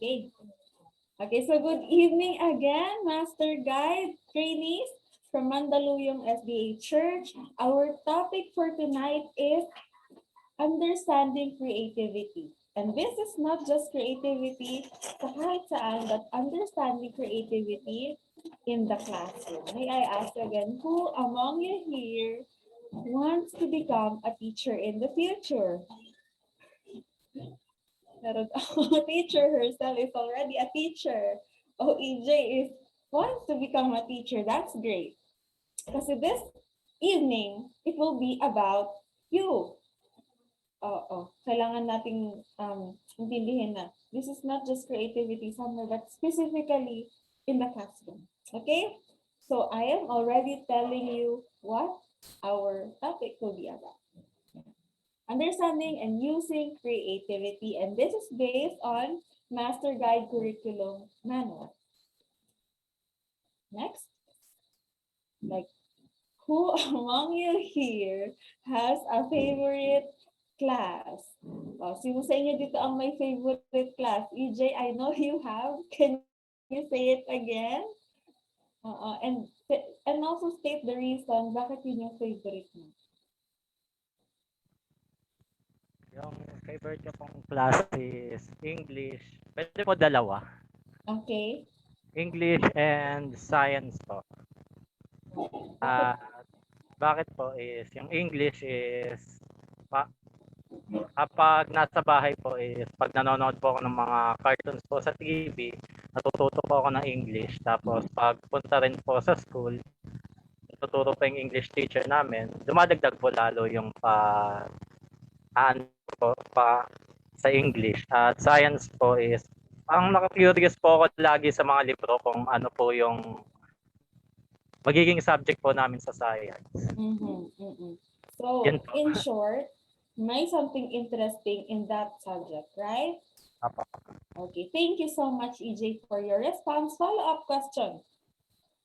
Okay. Okay, so good evening again, Master Guide trainees from Mandaluyong SDA Church. Our topic for tonight is understanding creativity. And this is not just creativity sa kahit saan, but understanding creativity in the classroom. May I ask again, who among you here wants to become a teacher in the future? Pero a teacher herself is already a teacher. Oh, EJ is wants to become a teacher. That's great. Kasi this evening, it will be about you. Kailangan nating intindihin na this is not just creativity somewhere, but specifically in the classroom. Okay? So I am already telling you what our topic will be about. Understanding and using creativity, and this is based on Master Guide Curriculum Manual. Next. Like, who among you here has a favorite class? Sino sa inyo dito ang may favorite class? EJ, I know you have. Can you say it again? And also state the reason bakit yun yung favorite mo. Yung favorite ko pong class is English. Pwede po dalawa. Okay. English and Science po. Bakit po is, yung English is, kapag nasa bahay po is, pag nanonood po ako ng mga cartoons po sa TV, natututo po ako ng English. Tapos pag punta rin po sa school, tuturo po yung English teacher namin, dumadagdag po lalo yung pa sa English. At Science po is, ang naka-curious po ako lagi sa mga libro kung ano po yung magiging subject po namin sa science. So, in short, may something interesting in that subject, right? Apo. Okay, thank you so much, EJ, for your response. Follow-up question.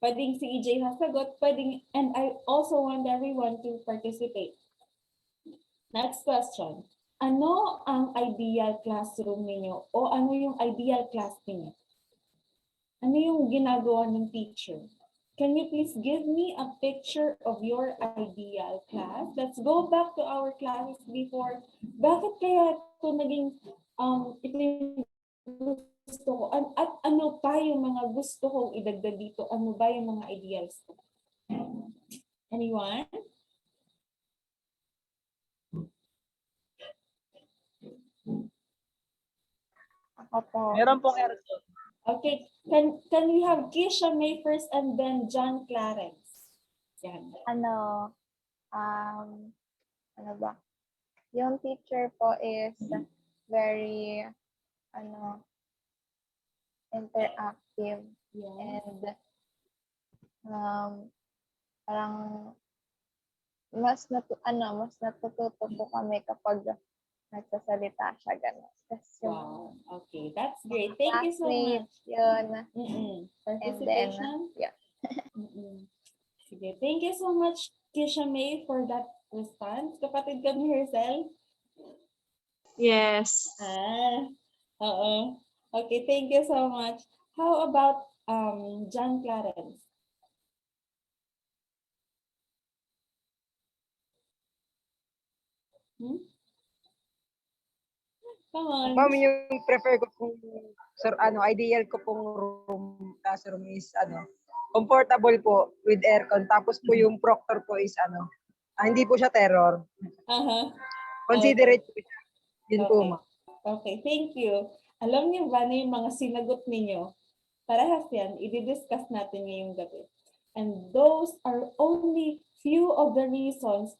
Pwedeng si EJ hasagot, pwedeng, and I also want everyone to participate. Next question. Ano ang ideal classroom ninyo? O ano yung ideal class ninyo? Ano yung ginagawa ng teacher? Can you please give me a picture of your ideal class? Let's go back to our classes before. Bakit kaya ito naging, ito yung gusto ko? At ano pa yung mga gusto kong idagdag dito? Ano ba yung mga ideals? Anyone? Meron pong aircon. Okay, can we have Kisha May first and then John Clarence? Yan. Ano ba? Yung teacher po is very interactive, and parang mas natututo po kami kapag nagsasalita siya gano'n. Wow. Okay, that's great. Thank you so much. Yun. Participation? Yeah. Sige. Thank you so much, Kisha May, for that response. Kapatid ka ni herself? Yes. Oo. Okay, thank you so much. How about John Clarence? Come on. Ma'am, yung prefer ko pong ideal ko pong classroom is comfortable po with aircon. Tapos po yung proctor po is hindi po siya terror. Considerate po siya. Yun po, ma'am. Okay, thank you. Alam niyo ba na yung mga sinagot ninyo? Parehas yan, i-discuss natin ngayong gabi. And those are only few of the reasons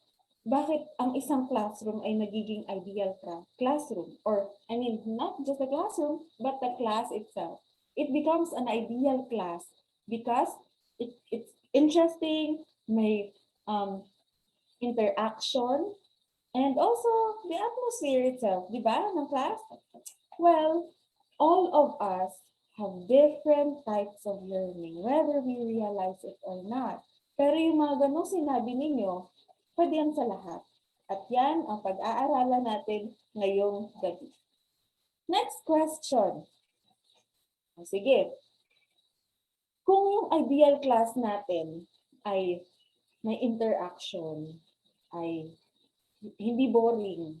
bakit ang isang classroom ay nagiging ideal classroom. Or, I mean, not just the classroom, but the class itself. It becomes an ideal class because it's interesting, may interaction, and also the atmosphere itself, di ba, ng class? Well, all of us have different types of learning, whether we realize it or not. Pero yung mga ganong sinabi ninyo, pwede yan sa lahat. At yan ang pag-aaralan natin ngayong gabi. Next question. Sige. Kung yung ideal class natin ay may interaction, ay hindi boring,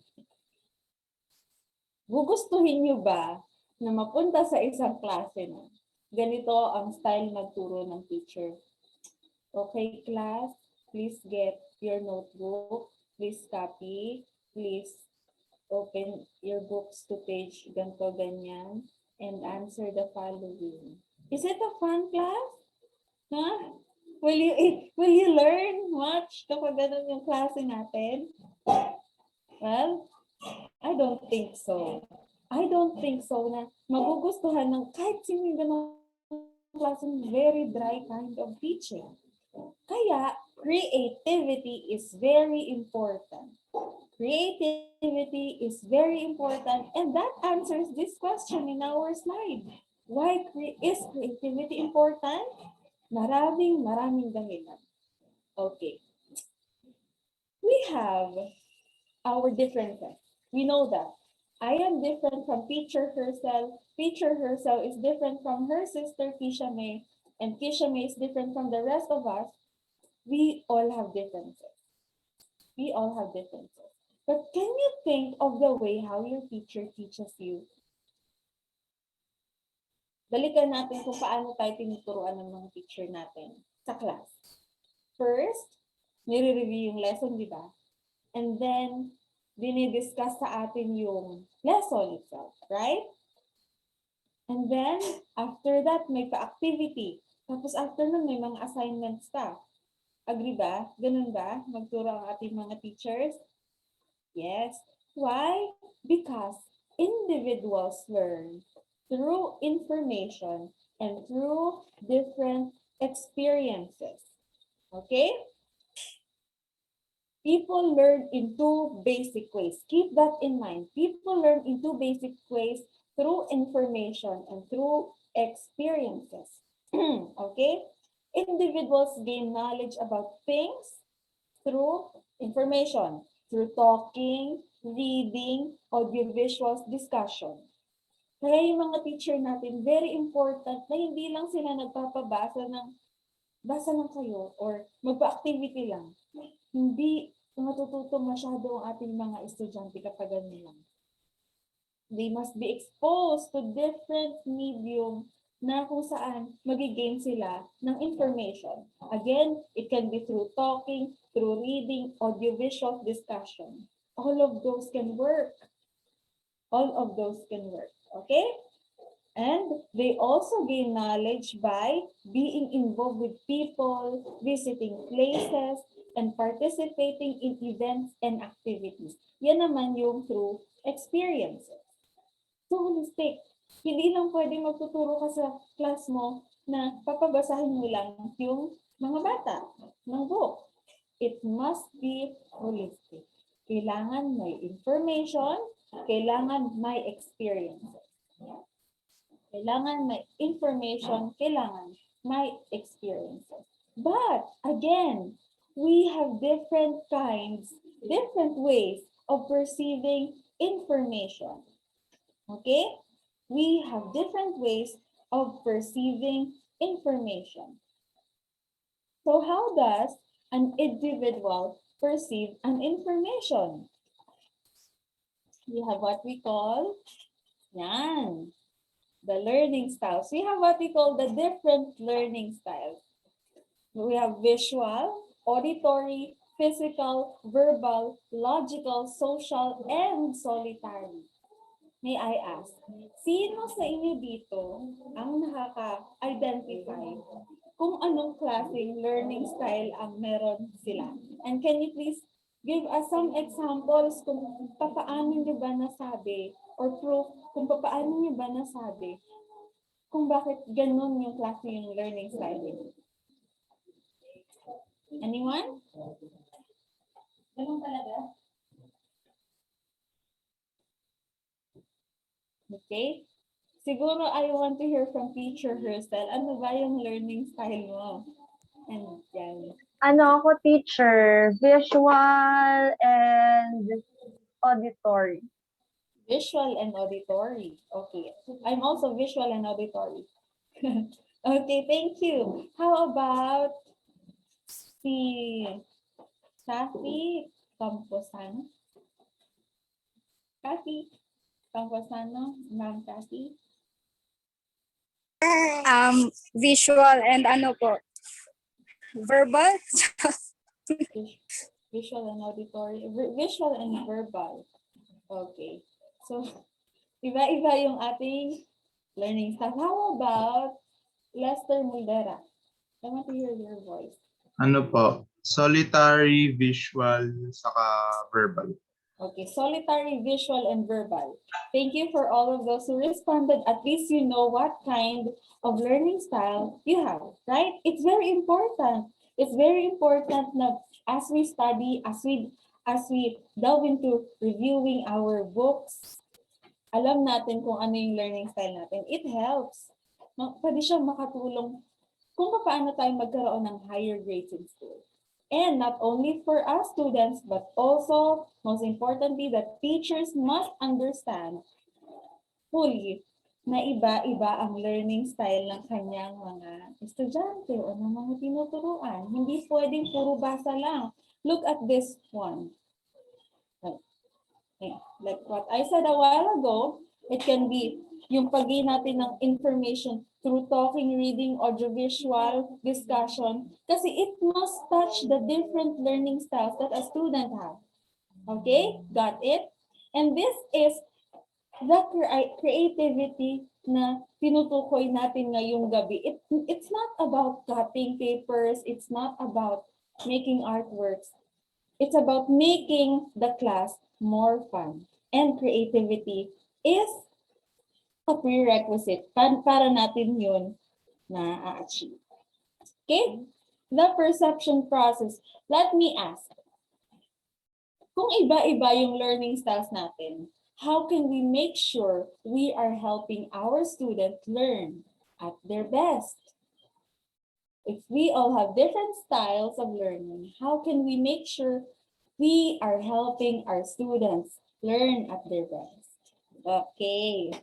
gugustuhin nyo ba na mapunta sa isang klase na ganito ang style magturo ng teacher? Okay, class, please get your notebook, please copy, please open your books to page ganito, ganyan, and answer the following. Is it a fun class? Huh? Will you learn much kapag ganun yung klase natin? Well, I don't think so. I don't think so na magugustuhan ng kahit sino yung ganung klaseng very dry kind of teaching. Kaya, creativity is very important. Creativity is very important, and that answers this question in our slide. Why is creativity important? Maraming dahilan. Okay. We have our differences. We know that. I am different from teacher herself. Teacher herself is different from her sister, Kisha May. And Kisha May is different from the rest of us. We all have differences. We all have differences. But can you think of the way how your teacher teaches you? Balikan natin kung paano tayo tinuturuan ng mga teacher natin sa class. First, nire-review yung lesson, di ba? And then, dinidiscuss sa atin yung lesson itself, right? And then, after that, may pa-activity. Tapos after nun, may mga assignments pa. Agree ba? Ganun ba? Magturo ang ating mga teachers? Yes. Why? Because individuals learn through information and through different experiences. Okay? People learn in two basic ways. Keep that in mind. People learn in two basic ways through information and through experiences. Okay? Individuals gain knowledge about things through information, through talking, reading, audiovisuals, discussion. Kaya yung mga teacher natin, very important na hindi lang sila nagpapabasa ng basa lang kayo or magpa-activity lang. Hindi matututo masyado ang ating mga estudyante kapag ganun lang. They must be exposed to different medium na kung saan magigain sila ng information. Again, it can be through talking, through reading, audiovisual, discussion. All of those can work. All of those can work. Okay? And they also gain knowledge by being involved with people, visiting places, and participating in events and activities. Yan naman yung through experiences. So holistic. Hindi lang pwede magtuturo ka sa class mo na papabasahin mo lang yung mga bata ng book. It must be holistic. Kailangan may information, kailangan may experiences. Kailangan may information, kailangan may experiences. But again, we have different kinds, different ways of perceiving information. Okay? We have different ways of perceiving information. So how does an individual perceive an information? We have what we call, yan, the learning styles. We have what we call the different learning styles. We have visual, auditory, physical, verbal, logical, social, and solitary. May I ask, sino sa inyo dito ang nakaka-identify kung anong klaseng learning style ang meron sila? And can you please give us some examples kung papaano nyo ba nasabi or proof kung papaano nyo ba nasabi kung bakit ganun yung klase yung learning style nyo? Anyone? Ganun talaga? Okay? Siguro I want to hear from teacher herself. Ano ba yung learning style mo? And yan. Ano ako, teacher? Visual and auditory. Visual and auditory. Okay. I'm also visual and auditory. Okay, thank you. How about si Kathy Camposan? Kathy Camposano, Ma'am Kathy? Visual and ano po, verbal. Visual and auditory, visual and verbal. Okay. So, iba-iba yung ating learning style. How about Lester Muldera? I want to hear your voice. Ano po? Solitary, visual, saka verbal. Okay, solitary, visual, and verbal. Thank you for all of those who responded. At least you know what kind of learning style you have, right? It's very important. It's very important na as we study, as we delve into reviewing our books, alam natin kung ano yung learning style natin. It helps. Pwede siyang makatulong kung paano tayo magkaroon ng higher grades in school. And not only for us students, but also, most importantly, that teachers must understand fully na iba-iba ang learning style ng kanyang mga estudyante o ng mga tinuturuan. Hindi pwedeng puro basa lang. Look at this one. Like what I said a while ago, it can be yung pag-gain natin ng information through talking, reading, audiovisual, discussion, kasi it must touch the different learning styles that a student has. Okay? Got it? And this is the creativity na tinutukoy natin ngayong gabi. It's not about cutting papers. It's not about making artworks. It's about making the class more fun. And creativity is a prerequisite para natin yun na-achieve. Okay? The perception process. Let me ask, kung iba-iba yung learning styles natin, how can we make sure we are helping our students learn at their best? If we all have different styles of learning, how can we make sure we are helping our students learn at their best? Okay.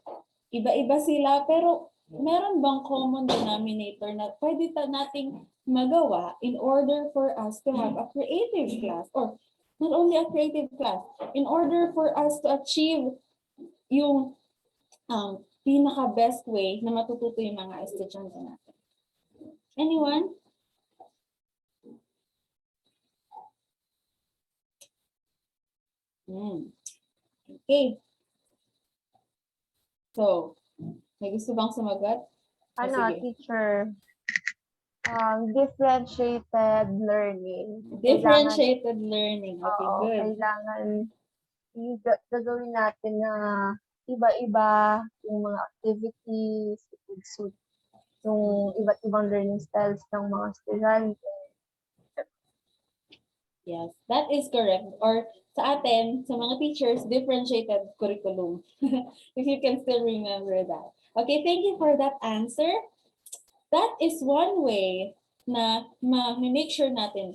Iba-iba sila, pero meron bang common denominator na pwede nating magawa in order for us to have a creative class, or not only a creative class, in order for us to achieve yung pinaka-best way na matututo yung mga estudyante natin. Anyone? Okay. So, may gusto bang sumagot? Ano, sige. teacher? Differentiated learning. Differentiated learning. Okay, Oo, good. kailangan gagawin natin na iba-iba yung mga activities, yung iba't ibang learning styles ng mga estudyante. Yes, that is correct. Or sa atin, sa mga teachers, differentiated curriculum. If you can still remember that. Okay, thank you for that answer. That is one way na ma-make sure natin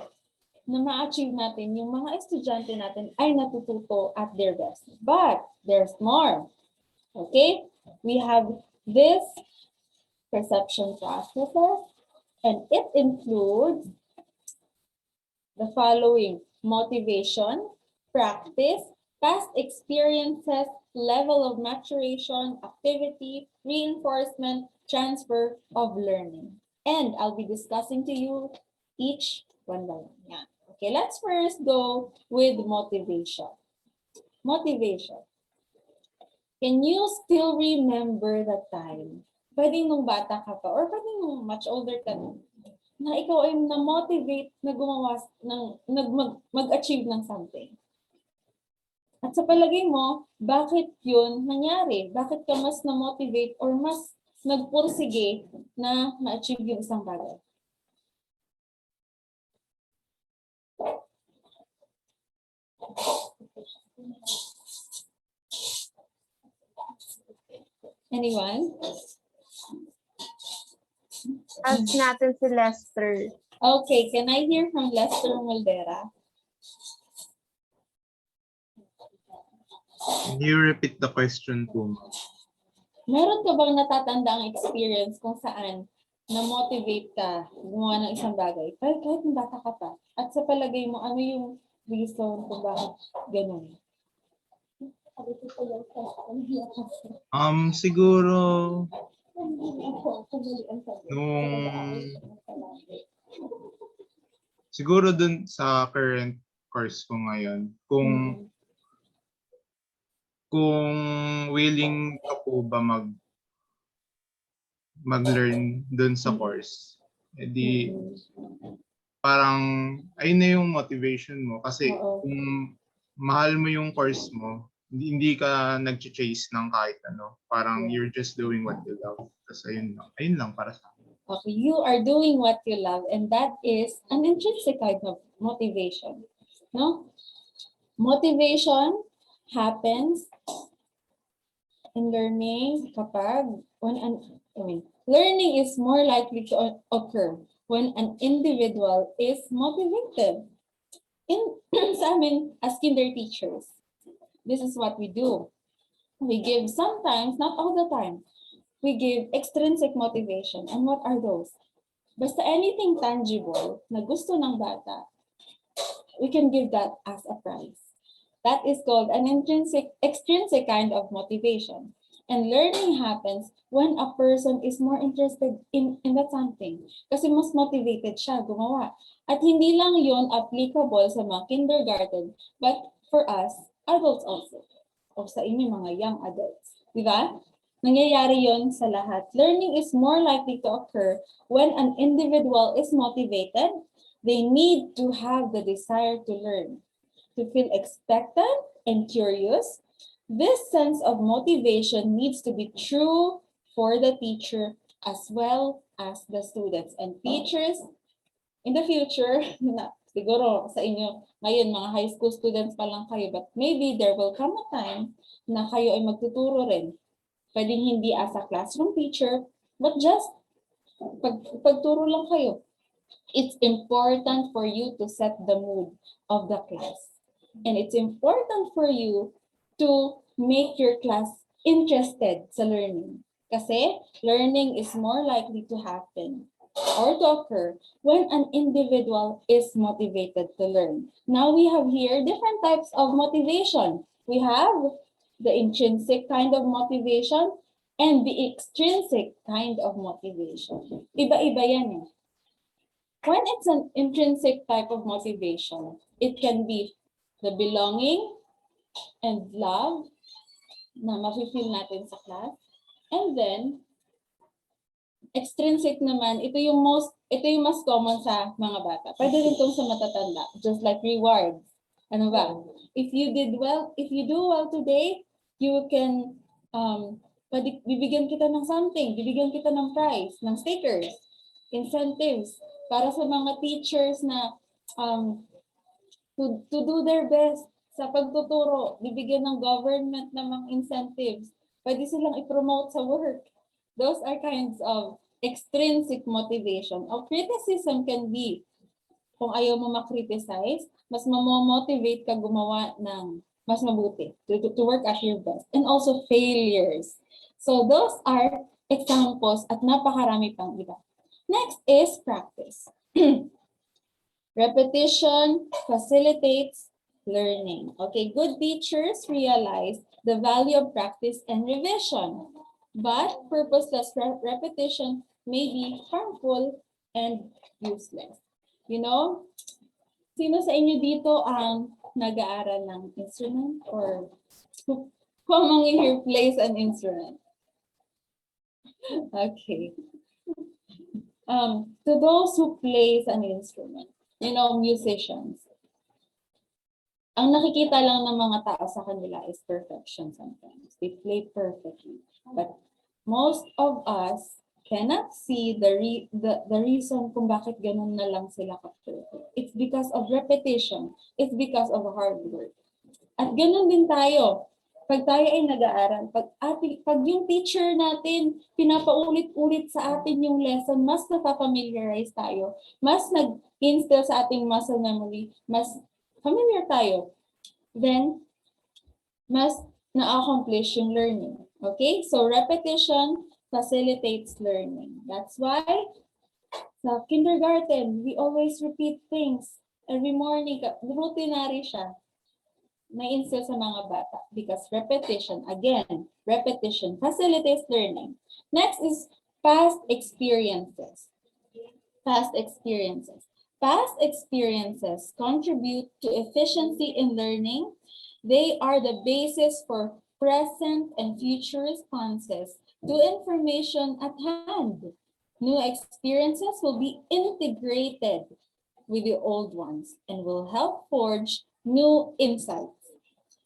na ma-achieve natin yung mga estudyante natin ay natututo at their best. But there's more. Okay? We have this perception processes, and it includes the following: motivation, practice, past experiences, level of maturation, activity, reinforcement, transfer of learning. And I'll be discussing to you each one by one. Yeah. Okay, let's first go with motivation. Motivation. Can you still remember the time? Pwedeng nung bata ka pa or pwedeng nung much older ka na ikaw ay na-motivate na gumawa mag-achieve ng something. At sa palagay mo, bakit yun nangyari? Bakit ka mas na-motivate or mas nagpursige na ma-achieve yung isang bagay? Anyone? Ask natin si Lester. Okay, can I hear from Lester Moldera? Can you repeat the question po? Meron ka bang natatanda ang experience kung saan na-motivate ka gumawa ng isang bagay? Kahit yung bata ka pa. At sa palagay mo, ano yung reason kung bakit ganun? Siguro siguro dun sa current course ko ngayon, kung willing ka po ba mag-learn dun sa course, edi parang ayun na yung motivation mo kasi Oo. kung mahal mo yung course mo, hindi ka nag-chase ng kahit ano. Parang you're just doing what you love. Tapos ayun lang para sa akin. Okay, you are doing what you love, and that is an intrinsic kind of motivation. No? Motivation happens in learning learning is more likely to occur when an individual is motivated. Sa amin, as kinder teachers, this is what we do. We give sometimes, not all the time, we give extrinsic motivation. And what are those? Basta anything tangible na gusto ng bata, we can give that as a prize. That is called an extrinsic kind of motivation. And learning happens when a person is more interested in that something. Kasi mas motivated siya gumawa. At hindi lang yon applicable sa mga kindergarten, but for us, adults also. O sa inyo mga young adults. Di ba? Nangyayari yon sa lahat. Learning is more likely to occur when an individual is motivated. They need to have the desire to learn, to feel expectant and curious. This sense of motivation needs to be true for the teacher as well as the students. And teachers, in the future, siguro sa inyo, ngayon mga high school students pa lang kayo, but maybe there will come a time na kayo ay magtuturo rin. Pwedeng hindi as a classroom teacher, but just pagturo lang kayo. It's important for you to set the mood of the class. And it's important for you to make your class interested sa learning. Kasi learning is more likely to happen or to occur when an individual is motivated to learn. Now we have here different types of motivation. We have the intrinsic kind of motivation and the extrinsic kind of motivation. Iba-iba yan eh. When it's an intrinsic type of motivation, it can be the belonging and love na mafe-feel natin sa class. And then, extrinsic naman, ito yung mas common sa mga bata. Pwede rin itong sa matatanda, just like rewards. Ano ba? If you do well today, you can, bibigyan kita ng something, bibigyan kita ng prize, ng stickers, incentives, para sa mga teachers na to do their best sa pagtuturo, bibigyan ng government ng mga incentives. Pwede silang i-promote sa work. Those are kinds of extrinsic motivation. Or criticism can be, kung ayaw mo ma-criticize, mas mamomotivate ka gumawa ng mas mabuti, to work at your best. And also failures. So those are examples at napakarami pang iba. Next is practice. Repetition facilitates learning. Okay, good teachers realize the value of practice and revision, but purposeless repetition may be harmful and useless. You know, sino sa inyo dito ang nag-aaral ng instrument or who among you here plays an instrument? Okay. To those who plays an instrument, you know, musicians, ang nakikita lang ng mga tao sa kanila is perfection sometimes. They play perfectly. But most of us cannot see the reason kung bakit ganun na lang sila ka-perfect. It's because of repetition. It's because of hard work. At ganun din tayo. Pag tayo ay nag-aaral, pag yung teacher natin pinapaulit-ulit sa atin yung lesson, mas napapamiliarize tayo, mas nag-instill sa ating muscle memory, mas familiar tayo, then mas na-accomplish yung learning. Okay, so repetition facilitates learning. That's why sa kindergarten, we always repeat things. Every morning, routinary siya. Na-instill sa mga bata because repetition, again, repetition facilitates learning. Next is past experiences. Past experiences. Past experiences contribute to efficiency in learning. They are the basis for present and future responses to information at hand. New experiences will be integrated with the old ones and will help forge new insights.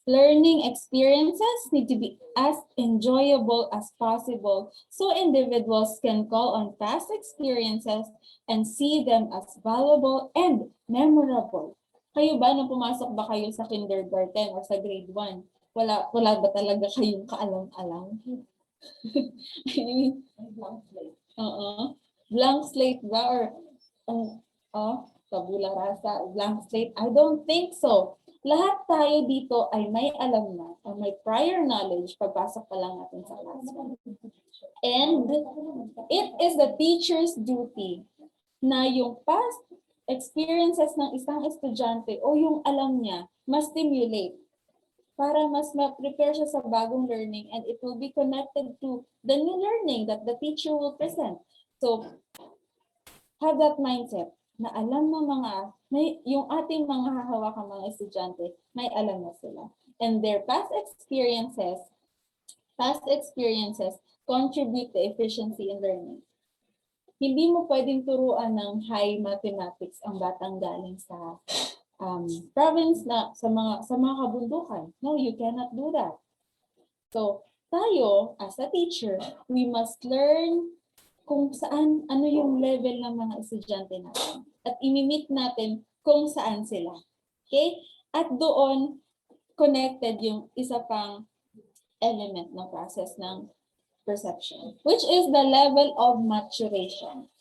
Learning experiences need to be as enjoyable as possible so individuals can call on past experiences and see them as valuable and memorable. Kayo ba, nung pumasok ba kayo sa kindergarten or sa grade 1, wala ba talaga kayong kaalam-alam? I mean, blank slate. Blank slate ba? Or, tabula rasa, blank slate? I don't think so. Lahat tayo dito ay may alam na o may prior knowledge pagpasok pa lang natin sa classroom. And it is the teacher's duty na yung past experiences ng isang estudyante o yung alam niya, ma-stimulate para mas ma-prepare siya sa bagong learning and it will be connected to the new learning that the teacher will present. So, have that mindset na alam ng yung ating mga hahawakang mga estudyante, may alam na sila. And their past experiences contribute to efficiency in learning. Hindi mo pwedeng turuan ng high mathematics ang batang galing sa province na sa mga kabundukan. No, you cannot do that. So, tayo as a teacher, we must learn kung saan, ano yung level ng mga estudyante natin. At imimit natin kung saan sila. Okay? At doon, connected yung isa pang element ng process ng perception, which is the level of maturation.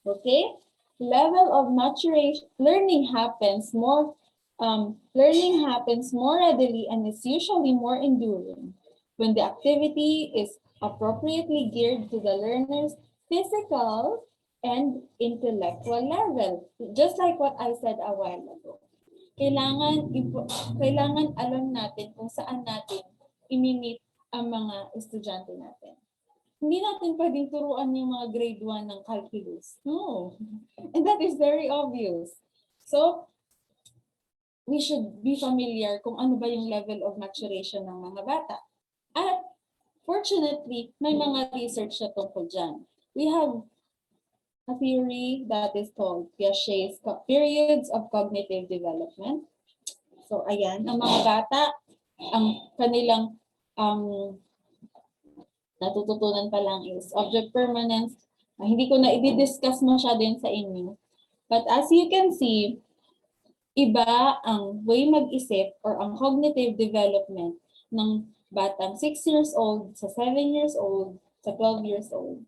Okay? Level of maturation, learning happens more readily and is usually more enduring when the activity is appropriately geared to the learner's physical and intellectual level. Just like what I said a while ago. Kailangan alam natin kung saan natin imimit ang mga estudyante natin. Hindi natin pwedeng turuan yung mga grade 1 ng calculus. No. And that is very obvious. So, we should be familiar kung ano ba yung level of maturation ng mga bata. At fortunately, may mga research na tungkol dyan. We have a theory that is called Piaget's periods of cognitive development. So, ayan, ang mga bata, ang kanilang natututunan pa lang is object permanence. Hindi ko na i-discuss masyado yun sa inyo. But as you can see, iba ang way mag-isip or ang cognitive development ng batang 6 years old, sa 7 years old, sa 12 years old.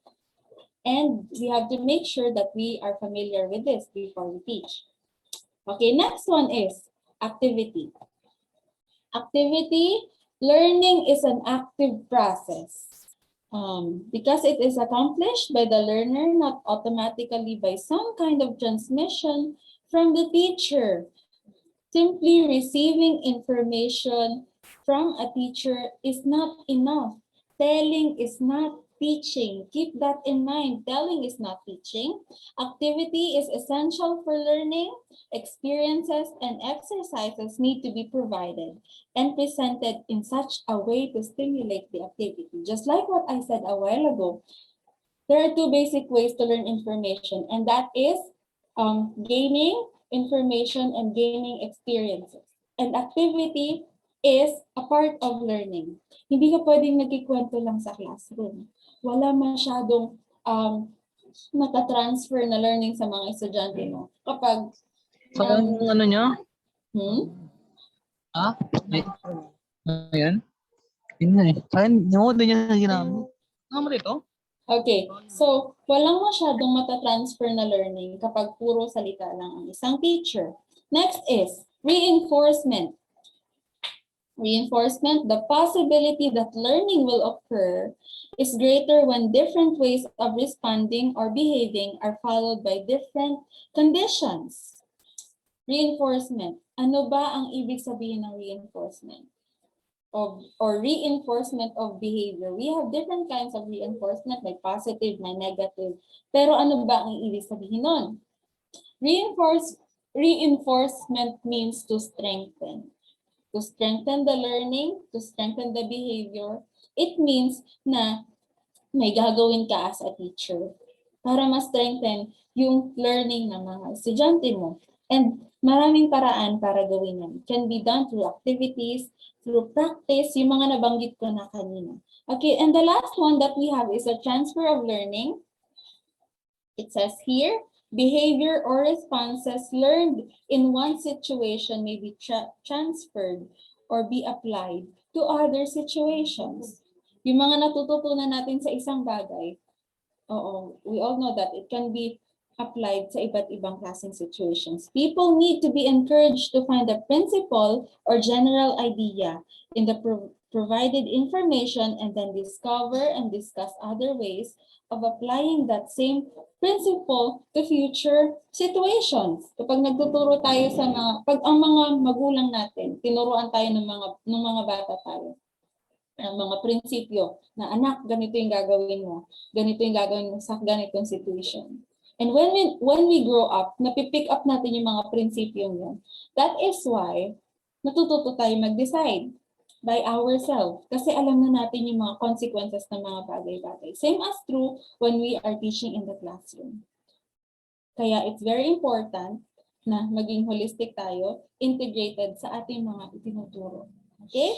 And we have to make sure that we are familiar with this before we teach. Okay, next one is activity. Activity, learning is an active process. Because it is accomplished by the learner, not automatically by some kind of transmission from the teacher. Simply receiving information from a teacher is not enough. Telling is not teaching. Keep that in mind. Telling is not teaching. Activity is essential for learning. Experiences and exercises need to be provided and presented in such a way to stimulate the activity. Just like what I said a while ago, there are two basic ways to learn information, and that is gaining information and gaining experiences. And activity is a part of learning. Hindi ka pwedeng nagkikwento lang sa classroom. Wala masyadong matatransfer na learning sa mga estudyante mo. Kapag Saan ano niya? Ayan. Yun nga eh. Saan, din niya ginamit. Ano dito? Okay, so walang masyadong matatransfer na learning kapag puro salita lang ang isang teacher. Next is reinforcement. Reinforcement, the possibility that learning will occur is greater when different ways of responding or behaving are followed by different conditions. Reinforcement, ano ba ang ibig sabihin ng reinforcement? Or reinforcement of behavior. We have different kinds of reinforcement, may positive, may negative. Pero ano ba ang ibig sabihin nun? Reinforcement means to strengthen. To strengthen the learning, to strengthen the behavior. It means na may gagawin ka as a teacher para ma-strengthen yung learning ng mga estudyante mo. And maraming paraan para gawin yan. It can be done through activities, through practice, yung mga nabanggit ko na kanina. Okay, and the last one that we have is a transfer of learning. It says here, behavior or responses learned in one situation may be transferred or be applied to other situations. Yung mga natututunan natin sa isang bagay, we all know that it can be applied sa iba't ibang klaseng situations. People need to be encouraged to find the principle or general idea in the provided information and then discover and discuss other ways of applying that same principle to future situations. Kapag nagtuturo tayo sa pag ang mga magulang natin, tinuruan tayo ng mga bata tayo, ang mga prinsipyo na anak, ganito yung gagawin mo, ganito yung gagawin mo sa ganitong situation. And when we grow up, napipick up natin yung mga prinsipyo yun. That is why natututo tayo mag-decide by ourselves kasi alam na natin yung mga consequences ng mga bagay-bagay. Same as true when we are teaching in the classroom. Kaya it's very important na maging holistic tayo, integrated sa ating mga itinuturo. Okay?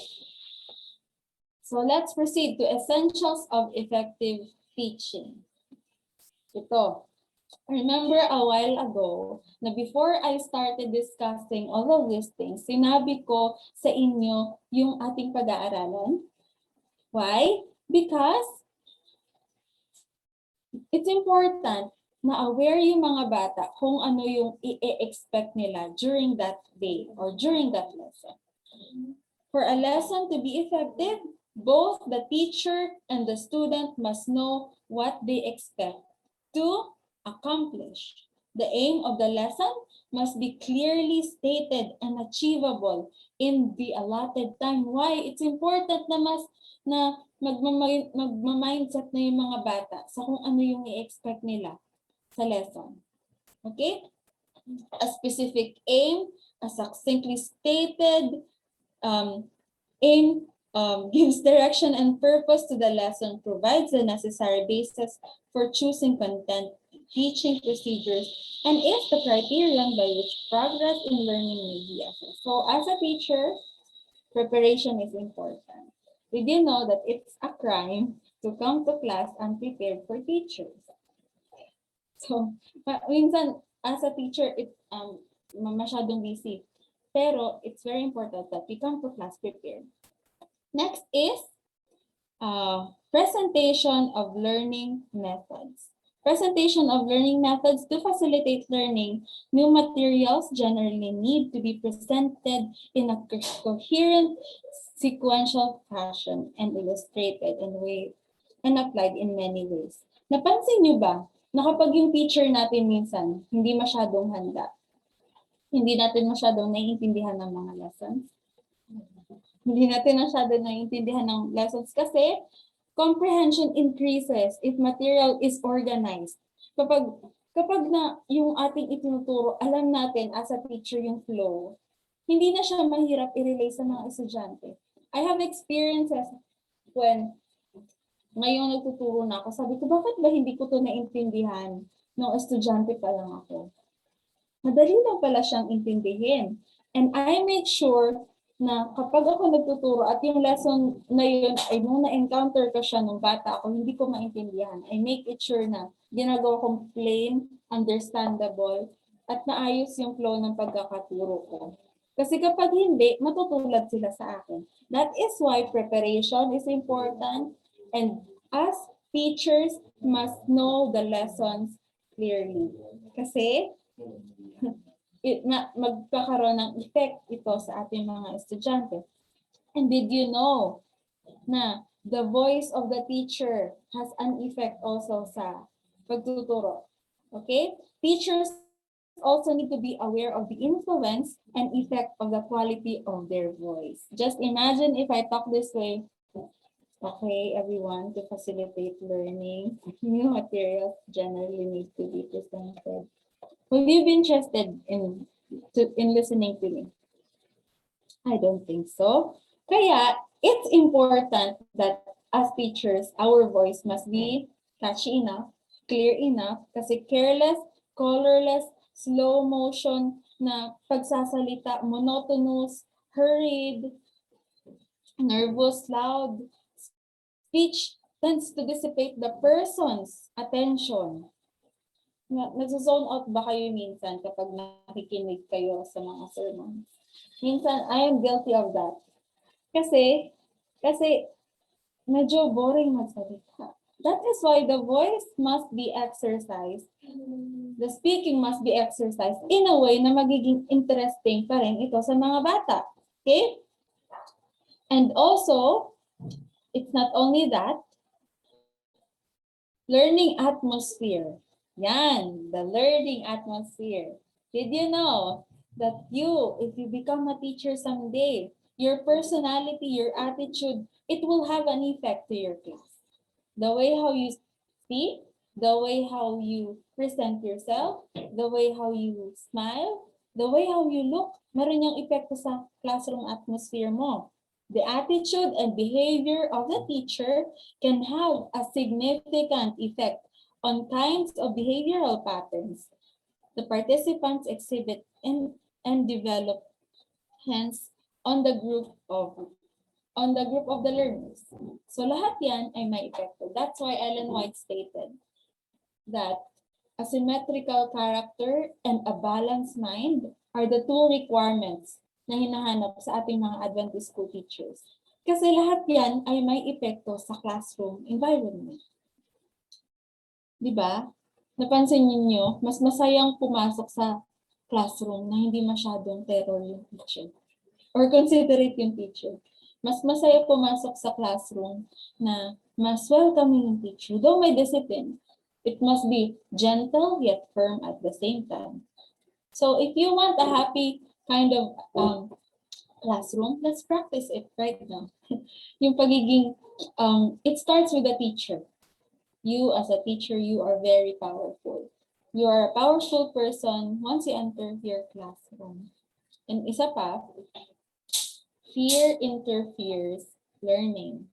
So let's proceed to essentials of effective teaching. Ito. Remember a while ago na before I started discussing all of these things, sinabi ko sa inyo yung ating pag-aaralan. Why? Because it's important na aware yung mga bata kung ano yung i-expect nila during that day or during that lesson. For a lesson to be effective, both the teacher and the student must know what they expect to accomplish. The aim of the lesson must be clearly stated and achievable in the allotted time. Why? It's important na magma-mindset na yung mga bata sa kung ano yung i-expect nila sa lesson. Okay? A specific aim, a succinctly stated aim gives direction and purpose to the lesson, provides the necessary basis for choosing content, teaching procedures, and is the criterion by which progress in learning may be assessed. So as a teacher, preparation is important. Did you know that it's a crime to come to class unprepared for teachers? So, minsan, as a teacher, masyadong busy. Pero it's very important that we come to class prepared. Next is presentation of learning methods. Presentation of learning methods to facilitate learning. New materials generally need to be presented in a coherent, sequential fashion and illustrated and applied in many ways. Napansin niyo ba na kapag yung teacher natin minsan hindi masyadong handa, hindi natin masyadong naiintindihan ng mga lessons? Hindi natin masyadong naiintindihan ng lessons kasi comprehension increases if material is organized. Kapag na yung ating itinuturo, alam natin as a teacher yung flow, hindi na siya mahirap i-relay sa mga estudyante. I have experiences when ngayong nagtuturo na ako, sabi ko, bakit ba hindi ko to naintindihan nung estudyante pa lang ako? Madali lang pala siyang intindihin. And I make sure na kapag ako nagtuturo at yung lesson na yun ay nung na-encounter ko siya nung bata ako, hindi ko maintindihan. I make it sure na ginagawa kong plain, understandable, at naayos yung flow ng pagkakaturo ko. Kasi kapag hindi, matutulad sila sa akin. That is why preparation is important and as teachers must know the lessons clearly. Kasi magkakaroon ng effect ito sa ating mga estudyante. And did you know na the voice of the teacher has an effect also sa pagtuturo? Okay? Teachers also need to be aware of the influence and effect of the quality of their voice. Just imagine if I talk this way. Okay, everyone, to facilitate learning, new materials generally need to be presented. Will you be interested in listening to me? I don't think so. Kaya, it's important that as teachers, our voice must be catchy enough, clear enough, kasi careless, colorless, slow motion na pagsasalita, monotonous, hurried, nervous, loud, speech tends to dissipate the person's attention. Nagzone out ba kayo minsan kapag nakikinig kayo sa mga sermons? Minsan, I am guilty of that. Kasi medyo boring magsalita. That is why the voice must be exercised. The speaking must be exercised in a way na magiging interesting pa rin ito sa mga bata. Okay? And also, it's not only that, learning atmosphere. Yan, the learning atmosphere. Did you know that if you become a teacher someday, your personality, your attitude, it will have an effect to your class. The way how you speak, the way how you present yourself, the way how you smile, the way how you look, meron yung epekto sa classroom atmosphere mo. The attitude and behavior of the teacher can have a significant effect on kinds of behavioral patterns the participants exhibit and develop, hence on the group of the learners. So lahat yan ay may epekto. That's why Ellen White stated that a symmetrical character and a balanced mind are the two requirements na hinahanap sa ating mga Adventist school teachers. Kasi lahat yan ay may epekto sa classroom environment. Di ba? Napansin niyo, mas masayang pumasok sa classroom na hindi masyadong terror yung teacher. Or considerate yung teacher. Mas masaya pumasok sa classroom na mas welcoming yung teacher. Though may discipline, it must be gentle yet firm at the same time. So if you want a happy kind of classroom, let's practice it right now. Yung pagiging, it starts with the teacher. You as a teacher, you are very powerful. You are a powerful person once you enter your classroom. And isa pa, fear interferes learning.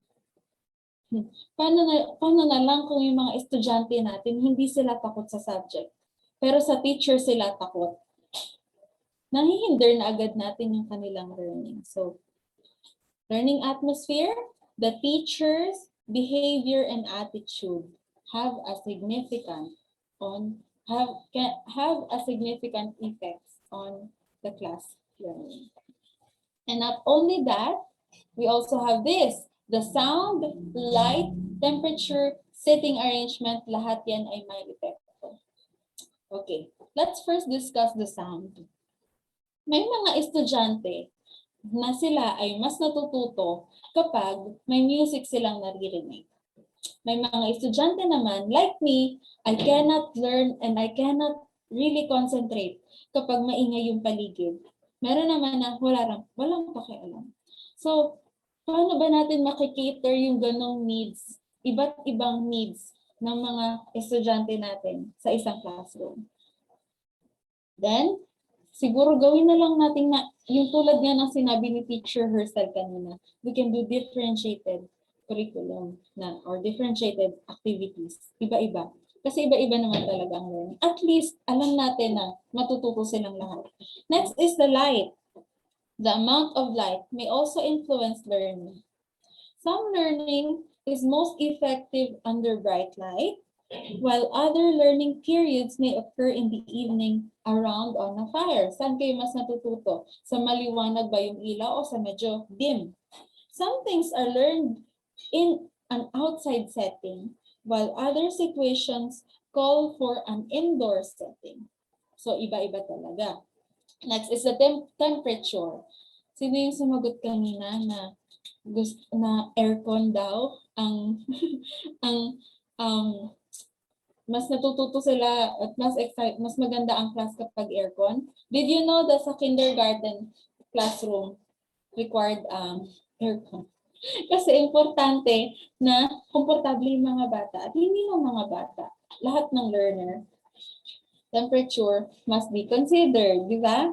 Paano na lang kung yung mga estudyante natin, hindi sila takot sa subject, pero sa teacher sila takot. Nahihinder na agad natin yung kanilang learning. So, learning atmosphere, the teacher's behavior and attitude have a significant effects on the class learning. And not only that, we also have this, the sound, light, temperature, sitting arrangement, lahat yan ay may epekto. Okay, let's first discuss the sound. May mga estudyante na sila ay mas natututo kapag may music silang naririnig. May mga estudyante naman, like me, I cannot learn and I cannot really concentrate kapag maingay yung paligid. Meron naman na walang pakialam. So, paano ba natin makikater yung ganong needs, iba't ibang needs ng mga estudyante natin sa isang classroom? Then, siguro gawin na lang natin na, yung tulad nga ng sinabi ni teacher herself kanina, we can do differentiated curriculum na or differentiated activities. Iba-iba. Kasi iba-iba naman talaga ang learning. At least, alam natin na matututo silang lahat. Next is the light. The amount of light may also influence learning. Some learning is most effective under bright light, while other learning periods may occur in the evening around on a fire. Saan kayo mas natututo? Sa maliwanag ba yung ilaw o sa medyo dim? Some things are learned in an outside setting, while other situations call for an indoor setting. So, iba-iba talaga. Next is the temperature. Sino yung sumagot kanina na gusto na aircon daw ang ang mas natututo sila at mas maganda ang class kapag aircon. Did you know that sa kindergarten classroom required aircon? Kasi importante na komportable yung mga bata at hindi lang mga bata, lahat ng learner. Temperature must be considered, di ba?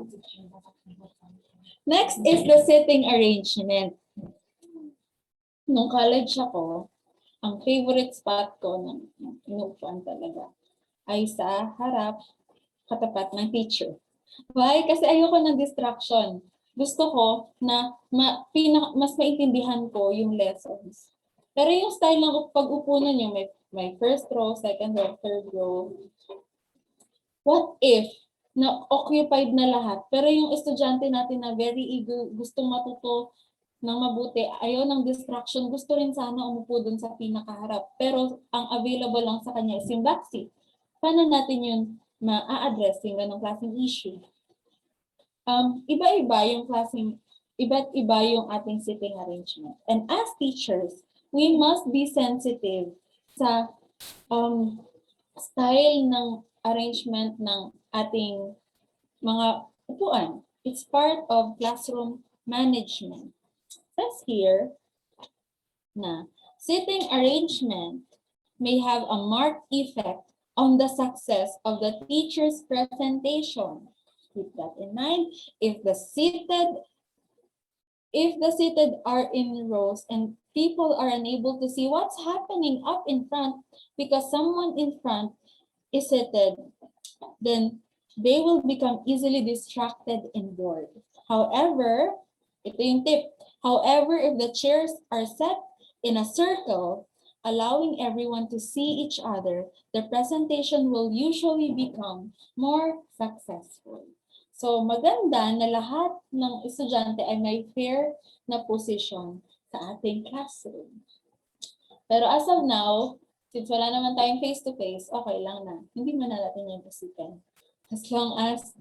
Next is the sitting arrangement. Nung college ako, ang favorite spot ko ng inuupuan talaga ay sa harap, katapat ng teacher. Why? Kasi ayoko ng distraction. Gusto ko na mas maintindihan ko yung lessons. Pero yung style ng pag-upo ninyo, may first row, second row, third row. What if na occupied na lahat, pero yung estudyante natin na very eager, gustong matuto ng mabuti, ayaw ng distraction, gusto rin sana umupo dun sa pinakaharap. Pero ang available lang sa kanya is yung backseat. Paano natin yun ma-address yung ganong klaseng issue? Iba-iba yung ating sitting arrangement. And as teachers, we must be sensitive sa style ng arrangement ng ating mga upuan. It's part of classroom management. Says here na sitting arrangement may have a marked effect on the success of the teacher's presentation. Keep that in mind. If the seated are in rows and people are unable to see what's happening up in front because someone in front is seated, then they will become easily distracted and bored. However, ito yung tip. However, if the chairs are set in a circle, allowing everyone to see each other, the presentation will usually become more successful. So maganda na lahat ng estudyante ay may fair na position sa ating classroom. Pero as of now, since wala naman tayong face-to-face, okay lang na. Hindi mo na natin yung isipan. As long as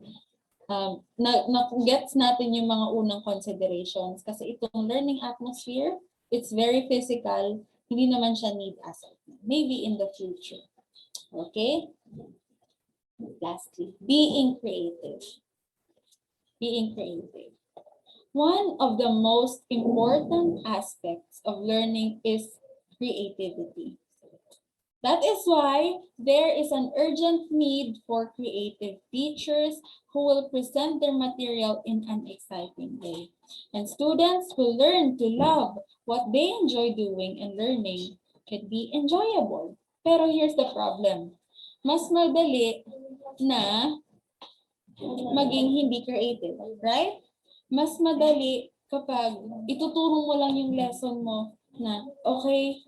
gets natin yung mga unang considerations. Kasi itong learning atmosphere, it's very physical. Hindi naman siya need as of now. Maybe in the future. Okay? Lastly, being creative. Being creative. One of the most important aspects of learning is creativity. That is why there is an urgent need for creative teachers who will present their material in an exciting way. And students will learn to love what they enjoy doing, and learning can be enjoyable. Pero here's the problem. Mas madali na maging hindi creative, right? Mas madali kapag ituturo mo lang yung lesson mo na, okay,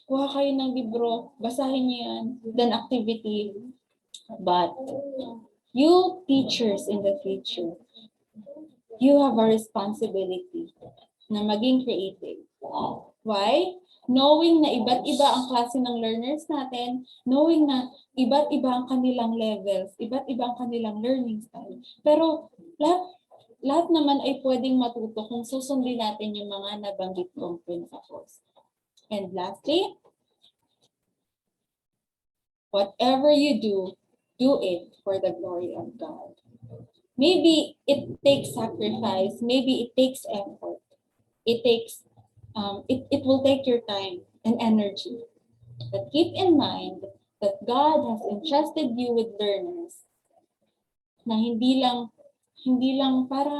kuha kayo ng libro, basahin niyo yan, then activity. But you teachers in the future, you have a responsibility na maging creative. Why? Knowing na iba't iba ang klase ng learners natin, knowing na iba't iba ang kanilang levels, iba't iba ang kanilang learning style. Pero lahat naman ay pwedeng matuto kung susundin natin yung mga nabanggit kong principles. And lastly, whatever you do it for the glory of God. Maybe it takes sacrifice, maybe it takes effort. It will take your time and energy. But keep in mind that God has entrusted you with learners na hindi lang para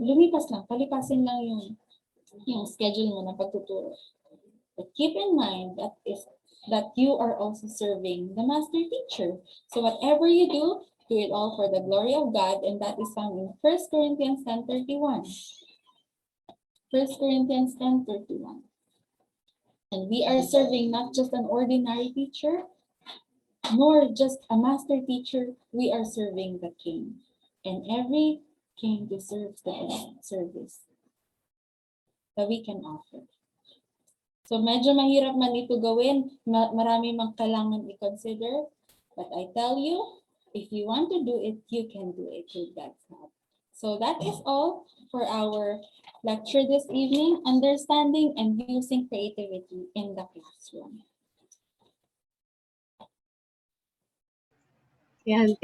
lumipas lang, palipasin lang yung schedule mo na pagtuturo. But keep in mind that you are also serving the master teacher. So whatever you do it all for the glory of God, and that is found in 1 Corinthians 10:31. 1 Corinthians 10:31. And we are serving not just an ordinary teacher, nor just a master teacher, we are serving the King. And every king deserves the best service that we can offer. So medyo mahirap man ito gawin, marami mang kailangan i-consider, but I tell you, if you want to do it, you can do it with God's help. So that is all for our lecture this evening, understanding and using creativity in the classroom. Yan.